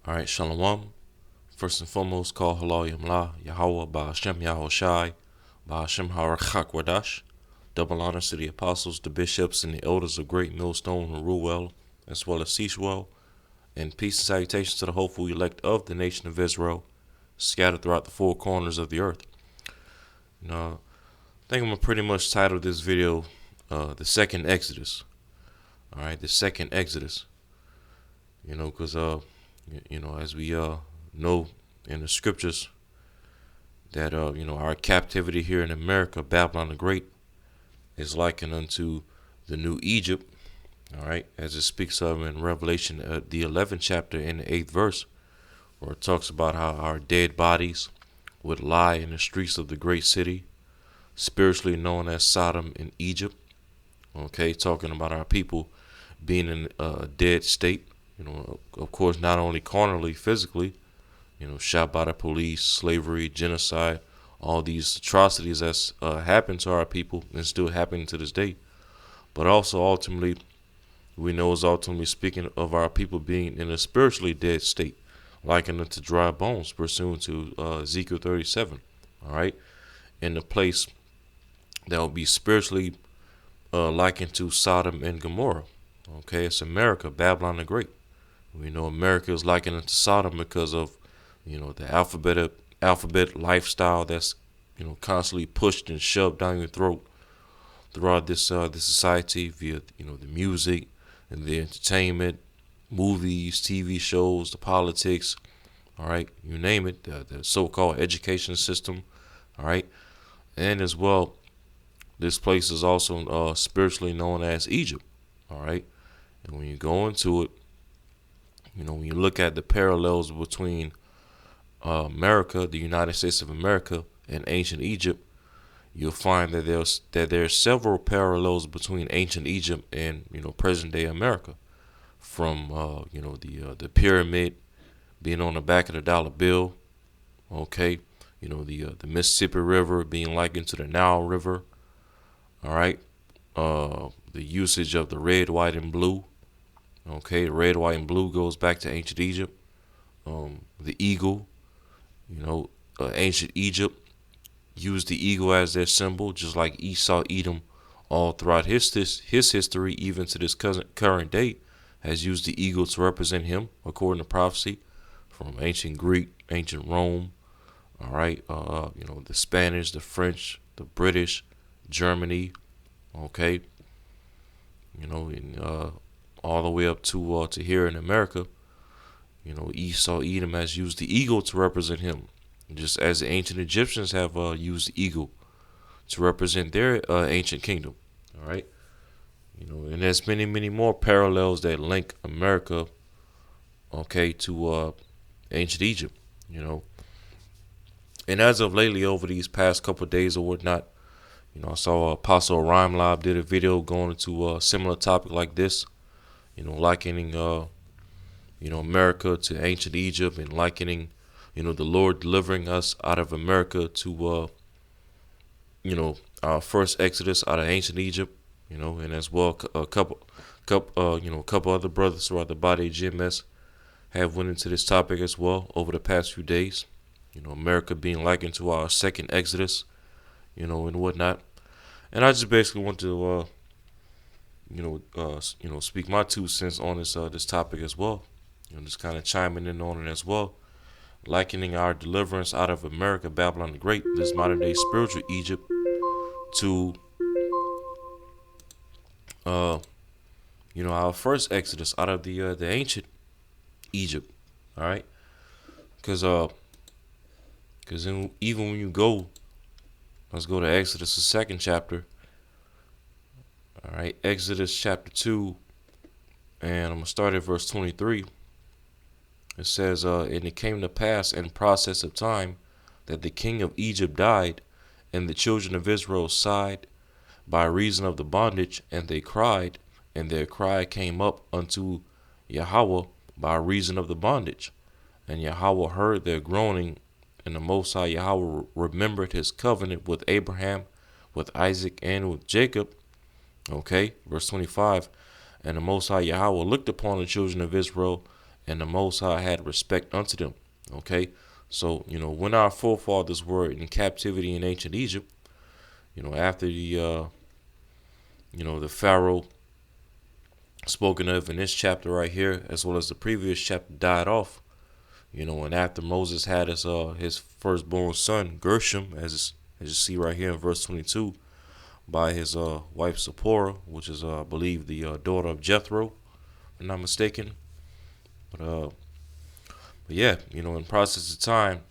All right, Shalom. First and foremost, call Halal Yamla, Yahweh, Ba'ashem Yahweh Shai, Ba'ashem Harakhakwadash. Double honors to the apostles, the bishops, and the elders of Great Millstone and Ruwell, as well as Seashwell. And peace and salutations to the hopeful elect of the nation of Israel, scattered throughout the four corners of the earth. Now, I think I'm going to pretty much title this video, The Second Exodus. All right, The Second Exodus. Because, as we know in the scriptures, that our captivity here in America, Babylon the Great, is likened unto the new Egypt. All right, as it speaks of in Revelation, the 11th chapter in the 8th verse, where it talks about how our dead bodies would lie in the streets of the great city, spiritually known as Sodom and Egypt. Okay, talking about our people being in a dead state. Of course, not only carnally, physically, shot by the police, slavery, genocide, all these atrocities that's happened to our people and still happening to this day. But also, ultimately, we know is ultimately speaking of our people being in a spiritually dead state, likened to dry bones, pursuant to Ezekiel 37. All right, in the place that will be spiritually likened to Sodom and Gomorrah. Okay, it's America, Babylon the Great. We know America is likened to Sodom because of the alphabet lifestyle that's constantly pushed and shoved down your throat throughout this society via the music and the entertainment, movies, TV shows, the politics. All right, you name it, the so-called education system. All right, and as well, this place is also spiritually known as Egypt. All right, and when you go into it, when you look at the parallels between America, the United States of America, and ancient Egypt, you'll find that there's several parallels between ancient Egypt and present day America, from the pyramid being on the back of the dollar bill, okay, the Mississippi River being likened to the Nile River, all right, the usage of the red, white, and blue. Okay, red, white, and blue goes back to ancient Egypt. The eagle, ancient Egypt used the eagle as their symbol, just like Esau, Edom, all throughout his history, even to this current day, has used the eagle to represent him, according to prophecy, from ancient Greek, ancient Rome. All right, the Spanish, the French, the British, Germany. Okay, and all the way up to here in America. Esau, Edom has used the eagle to represent him, just as the ancient Egyptians have used the eagle to represent their ancient kingdom. All right, and there's many, many more parallels that link America, okay, to ancient Egypt. And as of lately, over these past couple of days or whatnot, I saw Apostle Rhyme Lob did a video going into a similar topic like this, likening America to ancient Egypt, and likening the Lord delivering us out of America to our first Exodus out of ancient Egypt, and as well a couple other brothers throughout the body of GMS have went into this topic as well over the past few days. America being likened to our second Exodus, and whatnot. And I just basically want to speak my 2 cents on this topic as well. Just kind of chiming in on it as well, likening our deliverance out of America, Babylon the Great, this modern day spiritual Egypt, to our first Exodus out of the ancient Egypt. All right, because even when you go, let's go to Exodus, the second chapter. All right, Exodus chapter 2, and I'm gonna start at verse 23. It says, and it came to pass in process of time that the king of Egypt died, and the children of Israel sighed by reason of the bondage, and they cried, and their cry came up unto Yahweh by reason of the bondage. And Yahweh heard their groaning, and the Most High Yahweh remembered his covenant with Abraham, with Isaac, and with Jacob. Okay, verse 25. And the Most High Yahweh looked upon the children of Israel, and the Most High had respect unto them. Okay, so when our forefathers were in captivity in ancient Egypt, after the Pharaoh spoken of in this chapter right here, as well as the previous chapter, died off. And after Moses had his firstborn son Gershom, as you see right here in verse 22, by his wife Zipporah, which is I believe the daughter of Jethro, if I'm not mistaken. But yeah, in process of time,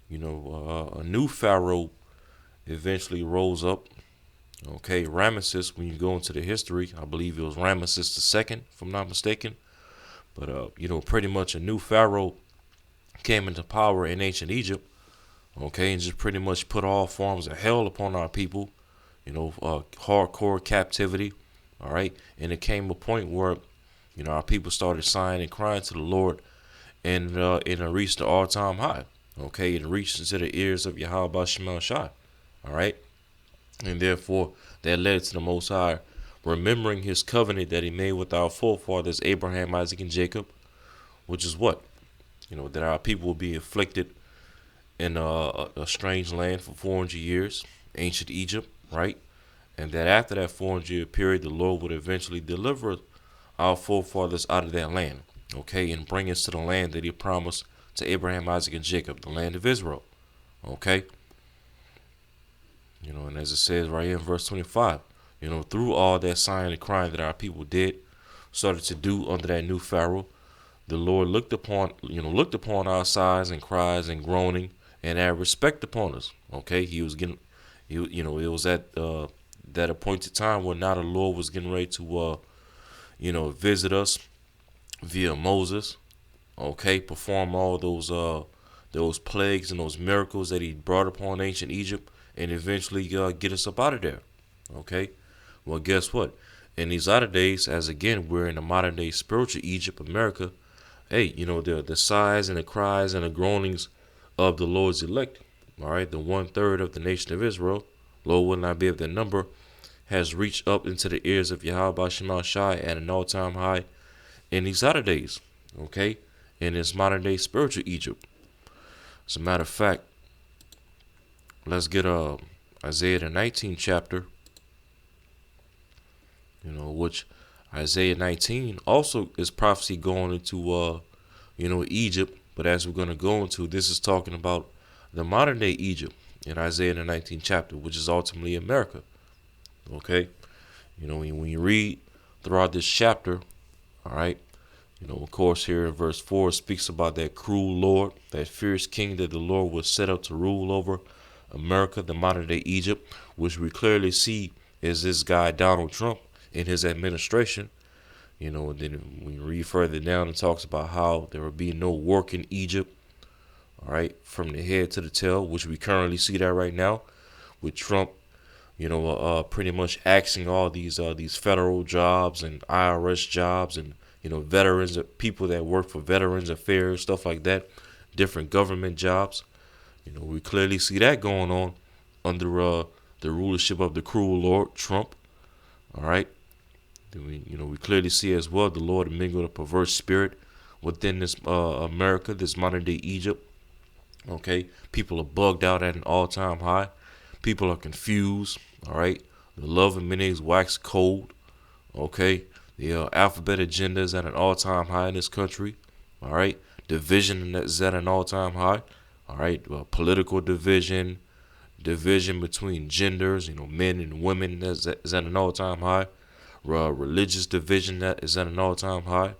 a new Pharaoh eventually rose up. Okay, Ramesses. When you go into the history, I believe it was Ramesses II, if I'm not mistaken. But pretty much a new Pharaoh came into power in ancient Egypt. Okay, and just pretty much put all forms of hell upon our people. Hardcore captivity. All right, and it came a point where our people started sighing and crying to the Lord, and it reached the all-time high. Okay, it reached into the ears of Yahweh Shemel Shai. All right, and therefore that led to the Most High remembering His covenant that He made with our forefathers Abraham, Isaac, and Jacob, which is what that our people will be afflicted in a strange land for 400 years, ancient Egypt, right? And that after that 400-year period, the Lord would eventually deliver our forefathers out of that land, okay, and bring us to the land that He promised to Abraham, Isaac, and Jacob, the land of Israel, okay. And as it says right here in verse 25, through all that sighing and crying that our people started to do under that new Pharaoh, the Lord looked upon our sighs and cries and groaning, and had respect upon us. Okay, He was getting, it was at that appointed time where now the Lord was getting ready to, visit us via Moses. Okay, perform all those plagues and those miracles that He brought upon ancient Egypt, and eventually get us up out of there. Okay, well, guess what? In these latter days, as again we're in the modern day spiritual Egypt, America. Hey, the sighs and the cries and the groanings of the Lord's elect, all right, the 1/3 of the nation of Israel, Lord will not be able to number, has reached up into the ears of Yahweh Shema Shai at an all-time high in these latter days, okay, in this modern day spiritual Egypt. As a matter of fact, let's get Isaiah the 19th chapter, which Isaiah 19 also is prophecy going into Egypt, but as we're going to go into, this is talking about the modern day Egypt in Isaiah the 19th chapter, which is ultimately America. Okay, when you read throughout this chapter, all right, of course here in verse 4 it speaks about that cruel Lord, that fierce king that the Lord was set up to rule over America, the modern day Egypt, which we clearly see is this guy Donald Trump in his administration. And then when you read further down, it talks about how there will be no work in Egypt, all right, from the head to the tail, which we currently see that right now with Trump, pretty much axing all these federal jobs and IRS jobs and, veterans, people that work for Veterans Affairs, stuff like that, different government jobs. We clearly see that going on under the rulership of the cruel Lord Trump, all right. We clearly see as well the Lord mingled a perverse spirit within this America, this modern day Egypt. Okay, people are bugged out at an all-time high. People are confused. All right, the love of many is waxed cold. Okay, the alphabet agenda is at an all-time high in this country. All right, division is at an all-time high. All right, political division between genders, men and women is at an all-time high. Religious division that is at an all-time high,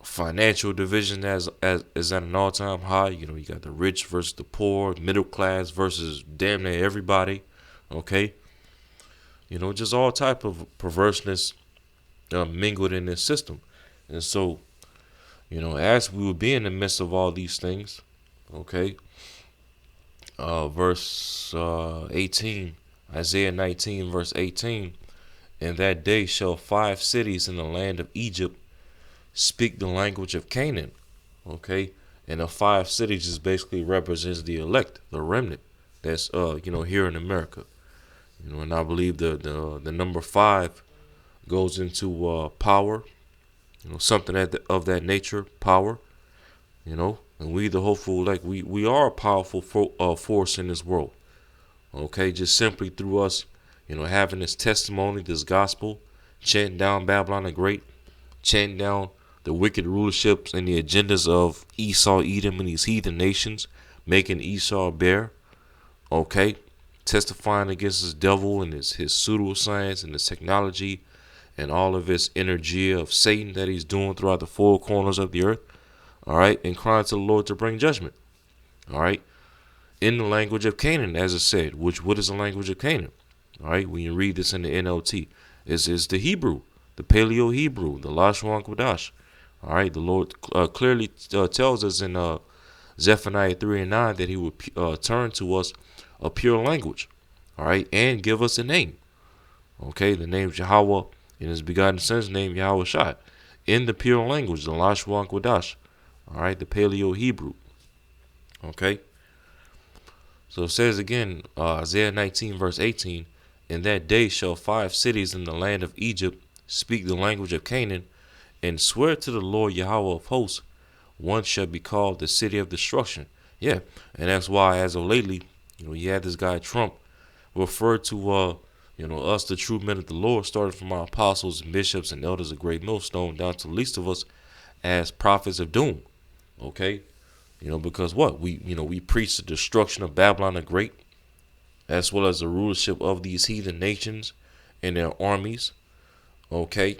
financial division as is at an all-time high. You got the rich versus the poor, middle class versus damn near everybody. Okay, just all type of perverseness mingled in this system, and so as we will be in the midst of all these things, okay, verse 18. Isaiah 19 verse 18, in that day shall 5 cities in the land of Egypt speak the language of Canaan. Okay, and the 5 cities just basically represents the elect, the remnant that's here in America. And I believe the number 5 goes into power, something of that nature, power, and we the hopeful elect, we are a powerful force in this world. Okay, just simply through us, having this testimony, this gospel, chanting down Babylon the Great, chanting down the wicked rulerships and the agendas of Esau, Edom, and these heathen nations, making Esau bear. Okay, testifying against his devil and his pseudoscience and his technology and all of his energy of Satan that he's doing throughout the four corners of the earth. All right, and crying to the Lord to bring judgment. All right, in the language of Canaan, as it said, what is the language of Canaan? All right, when you read this in the NLT, is the Hebrew, the Paleo Hebrew, the Lashon Kodash. All right, the Lord clearly tells us in Zephaniah 3:9 that He would turn to us a pure language. All right, and give us a name. Okay, the name Yahweh in His begotten Son's name, Yahweh Shai, in the pure language, the Lashon Kodash. All right, the Paleo Hebrew. Okay. So it says again, Isaiah 19 verse 18, in that day shall 5 cities in the land of Egypt speak the language of Canaan, and swear to the Lord Yahweh of hosts, one shall be called the city of destruction. Yeah, and that's why as of lately, you had this guy Trump refer to us, the true men of the Lord, starting from our apostles and bishops and elders of Great Millstone down to the least of us, as prophets of doom. Okay, because what we preach the destruction of Babylon the Great, as well as the rulership of these heathen nations and their armies. Okay,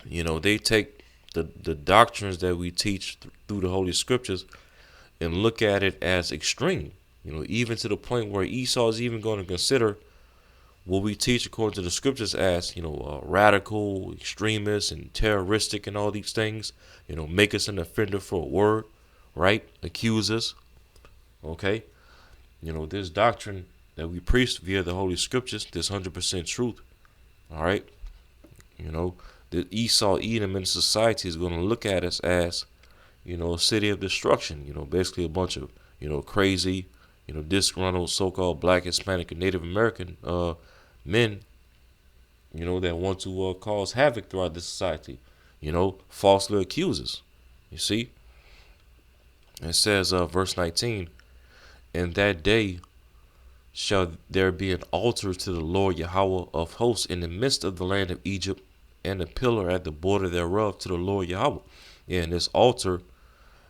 they take the doctrines that we teach through the Holy Scriptures and look at it as extreme. Even to the point where Esau is even going to consider what we teach according to the Scriptures as radical, extremist, and terroristic, and all these things. Make us an offender for a word, right? Accuse us. Okay, this doctrine that we preach via the Holy Scriptures, this 100% truth. All right, the Esau, Edom, in society is going to look at us as, a city of destruction. Basically a bunch of, crazy, disgruntled so-called Black, Hispanic, and Native American men, that want to cause havoc throughout this society. Falsely accuse us. You see, it says, verse 19, in that day shall there be an altar to the Lord Yahweh of hosts in the midst of the land of Egypt, and a pillar at the border thereof to the Lord Yahweh. Yeah, and this altar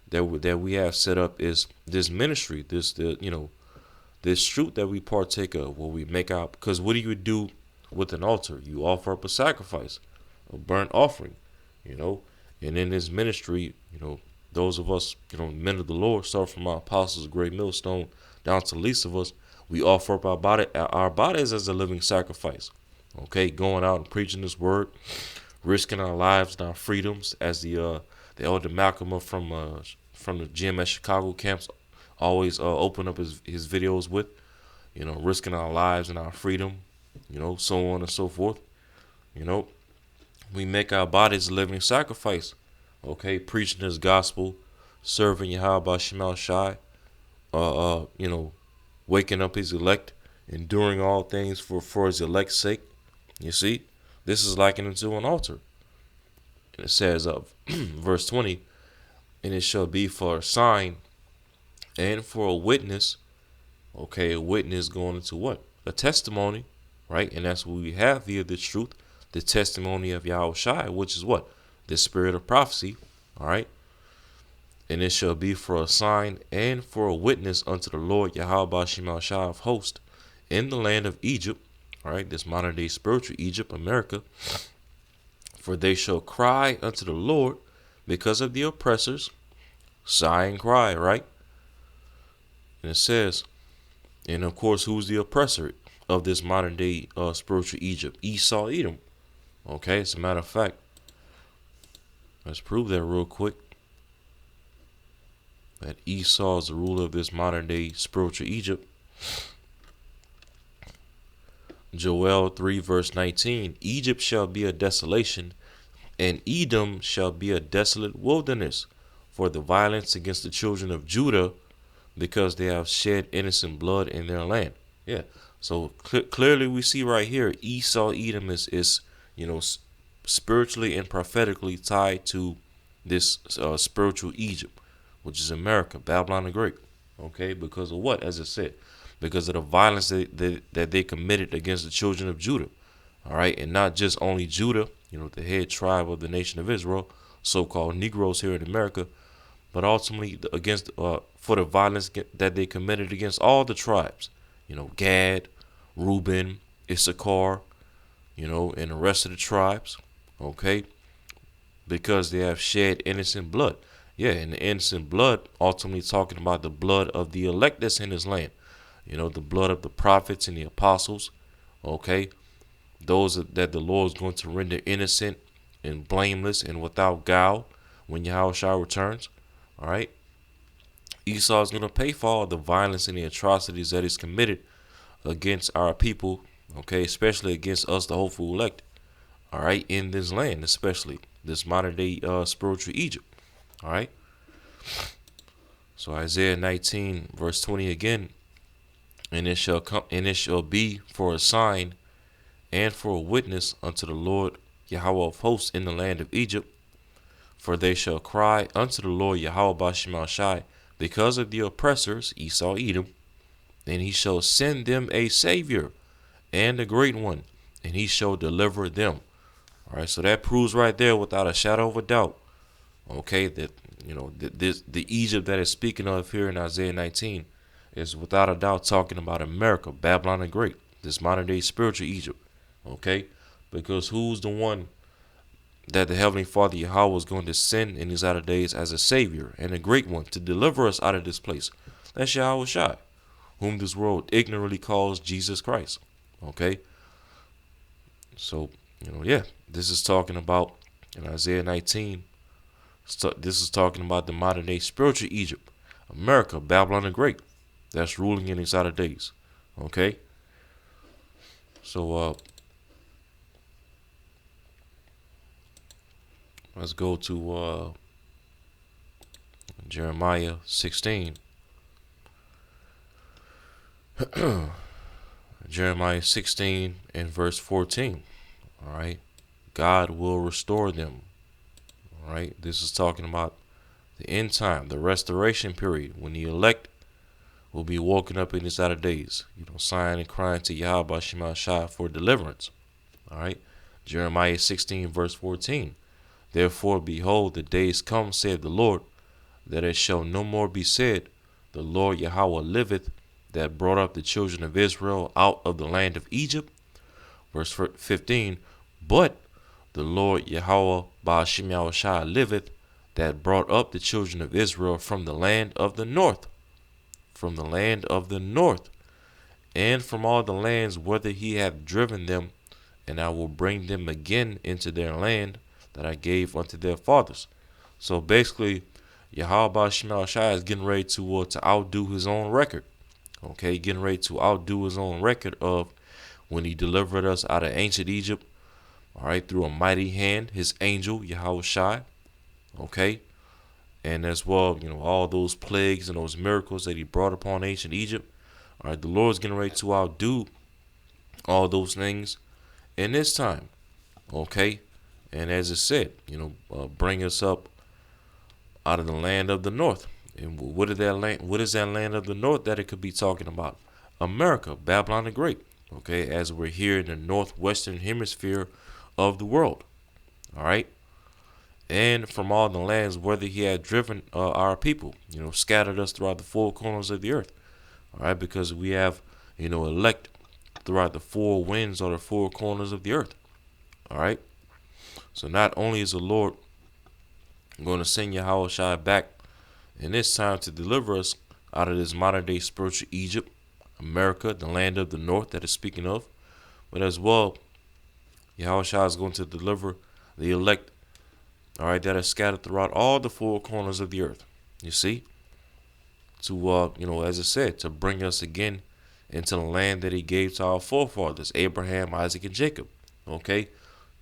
that we have set up is this ministry, this truth that we partake of, where we make out. Because what do you do with an altar? You offer up a sacrifice, a burnt offering, and in this ministry, those of us, men of the Lord, start from our apostles, Great Millstone, down to the least of us, we offer up our bodies as a living sacrifice. Okay, going out and preaching this word, risking our lives and our freedoms, as the elder Malcolm from the GMS Chicago camps always open up his videos with, risking our lives and our freedom, so on and so forth. We make our bodies a living sacrifice. Okay, preaching His gospel, serving Yahweh Shemal Shai, waking up His elect, enduring all things for His elect's sake. You see, this is likened unto an altar. And it says, verse 20, and it shall be for a sign and for a witness. Okay, a witness going into what? A testimony, right? And that's what we have via the truth, the testimony of Yahweh Shai, which is what? The spirit of prophecy, all right? And it shall be for a sign and for a witness unto the Lord Yahweh Shemal Shai of hosts in the land of Egypt, all right, this modern day spiritual Egypt, America. For they shall cry unto the Lord because of the oppressors, sigh and cry, right? And it says, and of course, who's the oppressor of this modern day spiritual Egypt? Esau, Edom. Okay, as a matter of fact, let's prove that real quick. That Esau is the ruler of this modern day spiritual Egypt. Joel 3 verse 19, Egypt shall be a desolation, and Edom shall be a desolate wilderness for the violence against the children of Judah, because they have shed innocent blood in their land. Yeah, so clearly we see right here, Esau, Edom is you know, spiritually and prophetically tied to this spiritual Egypt, which is America, Babylon the Great. Okay, because of what? As I said, because of the violence that they committed against the children of Judah. All right, and not just only Judah, the head tribe of the nation of Israel, so-called Negroes here in America, but ultimately against for the violence that they committed against all the tribes. Gad, Reuben, Issachar, and the rest of the tribes. Okay, because they have shed innocent blood. Yeah, and the innocent blood ultimately talking about the blood of the elect that's in his land. The blood of the prophets and the apostles. Okay, those that the Lord is going to render innocent and blameless and without guile when Yahushua returns. All right, Esau is going to pay for all the violence and the atrocities that is committed against our people. Okay, especially against us, the hopeful elect. All right, in this land, especially this modern day spiritual Egypt. All right. So Isaiah 19 verse 20 again, and it shall be for a sign and for a witness unto the Lord Yahweh of hosts in the land of Egypt. For they shall cry unto the Lord Yahweh Bashim Shai because of the oppressors, Esau, Edom, and he shall send them a savior and a great one, and he shall deliver them. All right, so that proves right there without a shadow of a doubt, okay, that the Egypt that is speaking of here in Isaiah 19 is without a doubt talking about America, Babylon the Great, this modern day spiritual Egypt. Okay, because who's the one that the Heavenly Father Yahweh is going to send in these latter days as a Savior and a great one to deliver us out of this place? That's Yahweh Shai, whom this world ignorantly calls Jesus Christ. Okay, so this is talking about in Isaiah 19. This is talking about the modern day spiritual Egypt, America, Babylon the Great, that's ruling in these latter days. Okay, so let's go to Jeremiah 16. Jeremiah 16 and verse 14. All right, God will restore them. All right, this is talking about the end time, the restoration period, when the elect will be woken up in these latter days, sighing and crying to Yahweh Shema Shai for deliverance. All right, Jeremiah 16 verse 14. Therefore, behold, the days come, saith the Lord, that it shall no more be said, the Lord Yahweh liveth, that brought up the children of Israel out of the land of Egypt. Verse 15. But the Lord Yahweh Ba'ashim Yahushua liveth, that brought up the children of Israel from the land of the north. From the land of the north, and from all the lands whither he hath driven them, and I will bring them again into their land that I gave unto their fathers. So basically, Yahweh Ba'ashim Yahushua is getting ready to outdo his own record. Okay, getting ready to outdo his own record of when he delivered us out of ancient Egypt. All right, through a mighty hand, his angel Yahweh Shai. Okay, and as well, all those plagues and those miracles that he brought upon ancient Egypt. All right, the Lord's getting ready to outdo all those things in this time. Okay, and as it said, bring us up out of the land of the north. And what is that land? What is that land of the north that it could be talking about? America, Babylon the Great. Okay, as we're here in the northwestern hemisphere of the world. All right, and from all the lands whither he had driven our people, scattered us throughout the four corners of the earth. All right, because we have, elect throughout the four winds or the four corners of the earth. All right, so not only is the Lord going to send Yahweh Shai back in this time to deliver us out of this modern day spiritual Egypt, America, the land of the north that is speaking of, but as well, Yahweh Shai is going to deliver the elect, all right, that are scattered throughout all the four corners of the earth. You see, to as I said, to bring us again into the land that he gave to our forefathers, Abraham, Isaac, and Jacob. Okay,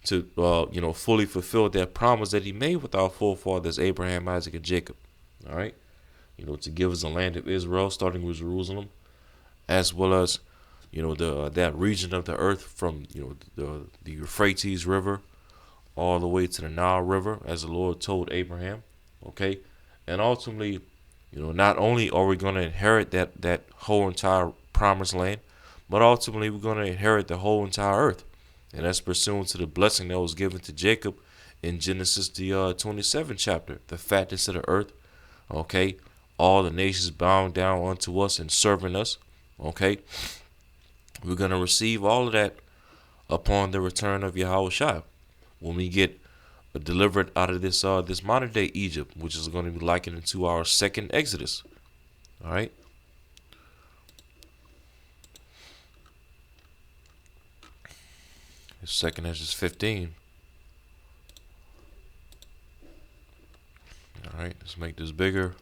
to fully fulfill that promise that he made with our forefathers, Abraham, Isaac, and Jacob. All right, to give us the land of Israel, starting with Jerusalem, as well as the that region of the earth from the Euphrates River all the way to the Nile River, as the Lord told Abraham. Okay, and ultimately, not only are we going to inherit that whole entire promised land, but ultimately we're going to inherit the whole entire earth, and that's pursuant to the blessing that was given to Jacob in Genesis the 27th chapter, the fatness of the earth. Okay, all the nations bowing down unto us and serving us. Okay, we're going to receive all of that upon the return of Yahweh Shai, when we get delivered out of this modern day Egypt, which is going to be likened to our second Exodus. All right. Second Exodus 15. All right, let's make this bigger.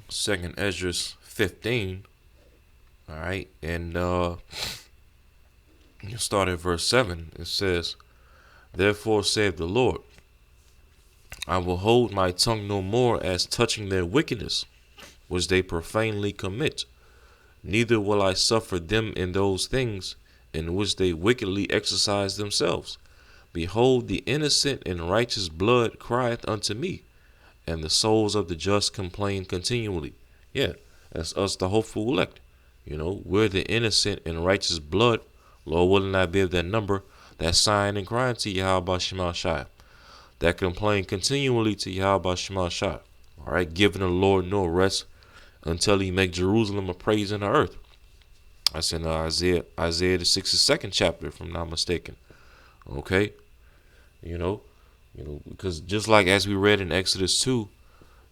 Second Esdras 15. All right, and you start at verse 7. It says, "Therefore saith the Lord, I will hold my tongue no more as touching their wickedness, which they profanely commit, neither will I suffer them in those things in which they wickedly exercise themselves. Behold, the innocent and righteous blood crieth unto me, and the souls of the just complain continually." Yeah, that's us, the hopeful elect. We're the innocent and righteous blood. Lord willing, I be of that number, that sighing and crying to Yahweh Shema Shai, that complain continually to Yahweh Shema Shai. All right, giving the Lord no rest until he make Jerusalem a praise in the earth. That's in Isaiah the 62nd chapter, if I'm not mistaken. Okay, because just like as we read in Exodus 2,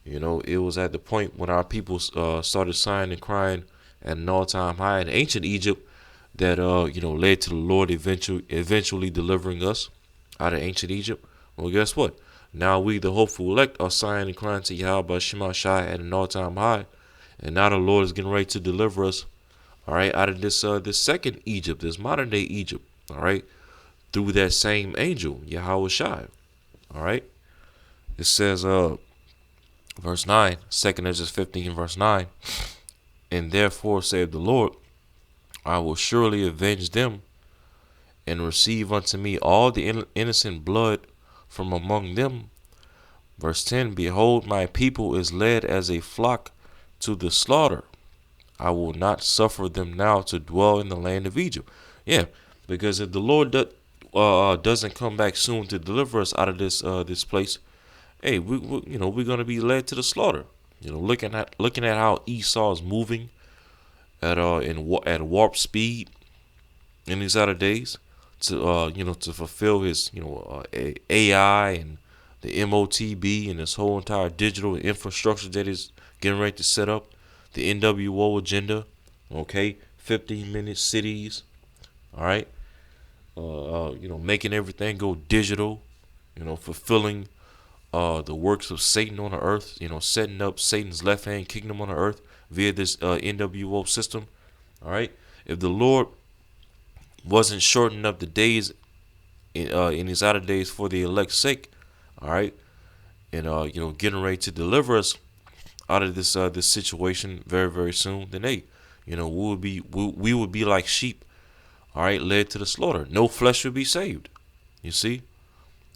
it was at the point when our people started sighing and crying at an all-time high in ancient Egypt that led to the Lord eventually delivering us out of ancient Egypt. Well, guess what? Now we, the hopeful elect, are sighing and crying to Yahweh Shema Shai at an all-time high, and now the Lord is getting ready to deliver us, all right, out of this second Egypt, this modern day Egypt, all right, through that same angel, Yahweh Shai. All right, it says, verse 9, 2nd Esdras 15, verse 9, "And therefore saith the Lord, I will surely avenge them, and receive unto me all the innocent blood from among them." Verse 10, "Behold, my people is led as a flock to the slaughter. I will not suffer them now to dwell in the land of Egypt." Yeah, because if the Lord doesn't come back soon to deliver us out of this place, hey, we're gonna be led to the slaughter. Looking at how Esau is moving at warp speed in these outer days to fulfill his AI and the MOTB and this whole entire digital infrastructure that is getting ready to set up, the NWO agenda, okay, 15-minute cities, all right, making everything go digital, fulfilling the works of Satan on the earth, setting up Satan's left-hand kingdom on the earth via this NWO system, all right. If the Lord wasn't shortening up the days in his outer days for the elect's sake, all right, and getting ready to deliver us out of this situation very, very soon, then hey, we would be like sheep, all right, led to the slaughter. No flesh would be saved. You see,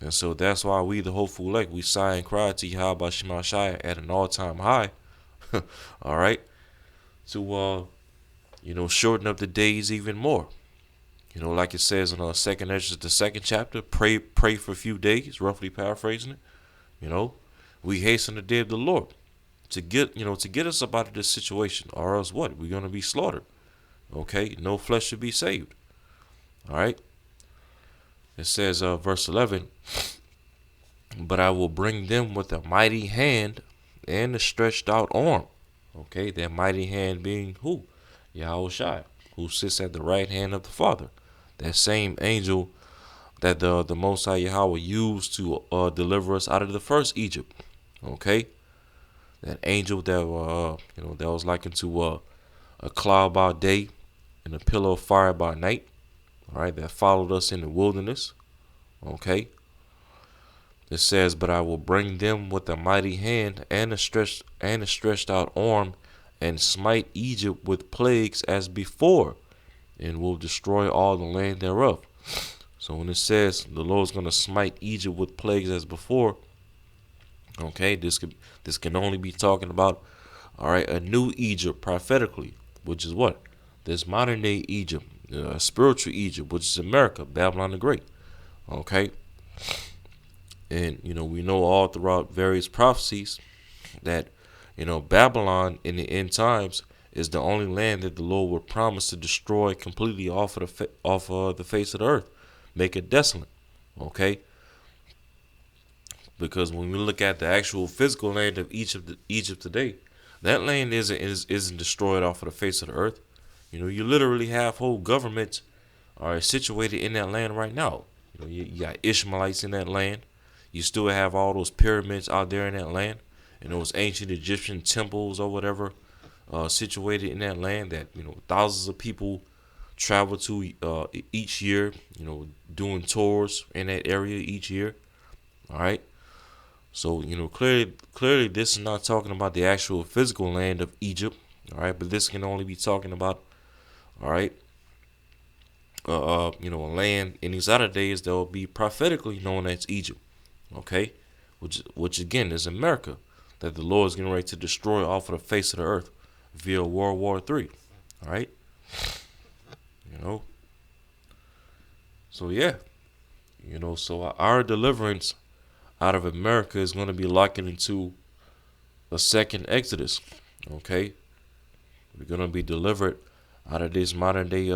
and so that's why we, the hopeful elect, we sigh and cry to Yahweh Shema Shai at an all-time high, all right, to shorten up the days even more. Like it says in 2nd Esdras, the 2nd chapter, pray for a few days, roughly paraphrasing it. We hasten the day of the Lord to get us up out of this situation, or else what? We're gonna be slaughtered. Okay, no flesh should be saved. All right. It says, verse 11, "But I will bring them with a mighty hand and a stretched out arm." Okay, that mighty hand being who? Yahweh Shai, who sits at the right hand of the Father. That same angel that the Most High Yahweh used to deliver us out of the first Egypt. Okay, that angel that that was likened to a cloud by day and a pillar of fire by night. All right, that followed us in the wilderness. Okay. It says, "But I will bring them with a mighty hand and a stretched out arm, and smite Egypt with plagues as before, and will destroy all the land thereof." So when it says the Lord's gonna smite Egypt with plagues as before, okay, this can only be talking about, all right, a new Egypt prophetically, which is what? This modern day Egypt, spiritual Egypt, which is America, Babylon the Great. Okay, and we know all throughout various prophecies that Babylon in the end times is the only land that the Lord would promise to destroy completely off of the face of the earth, make it desolate. Okay, because when we look at the actual physical land of Egypt today, that land isn't destroyed off of the face of the earth. You literally have whole governments are situated in that land right now. You got Ishmaelites in that land. You still have all those pyramids out there in that land, and those ancient Egyptian temples or whatever situated in that land that thousands of people travel to each year. Doing tours in that area each year. All right. So clearly, this is not talking about the actual physical land of Egypt. All right, but this can only be talking about, all right, a land in these other days that will be prophetically known as Egypt. Okay, which again is America, that the Lord is getting ready to destroy off of the face of the earth via World War III. All right, you know. So yeah, so our deliverance out of America is going to be likened into a second Exodus. Okay, we're going to be delivered out of this modern day,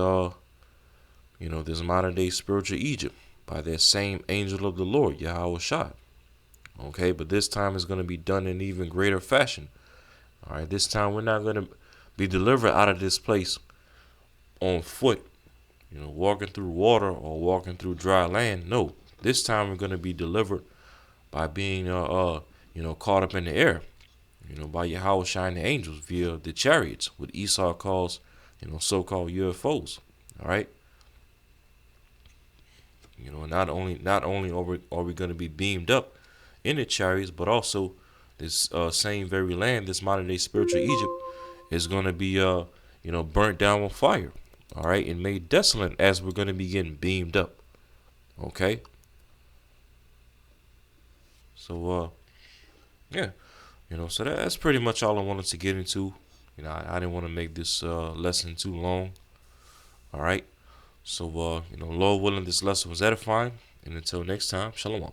this modern day spiritual Egypt by that same angel of the Lord, Yahweh Shai. Okay, but this time it's going to be done in even greater fashion. All right, this time we're not going to be delivered out of this place on foot, walking through water or walking through dry land. No, this time we're going to be delivered by being, caught up in the air, by Yahweh Shai and the angels via the chariots, what Esau calls, so-called UFOs. All right. Not only are we going to be beamed up in the chariots, but also this same very land, this modern day spiritual Egypt, is going to be burnt down with fire. All right, and made desolate as we're going to be getting beamed up. Okay. So yeah, so that's pretty much all I wanted to get into. I didn't want to make this lesson too long. All right. So Lord willing, this lesson was edifying. And until next time, shalom.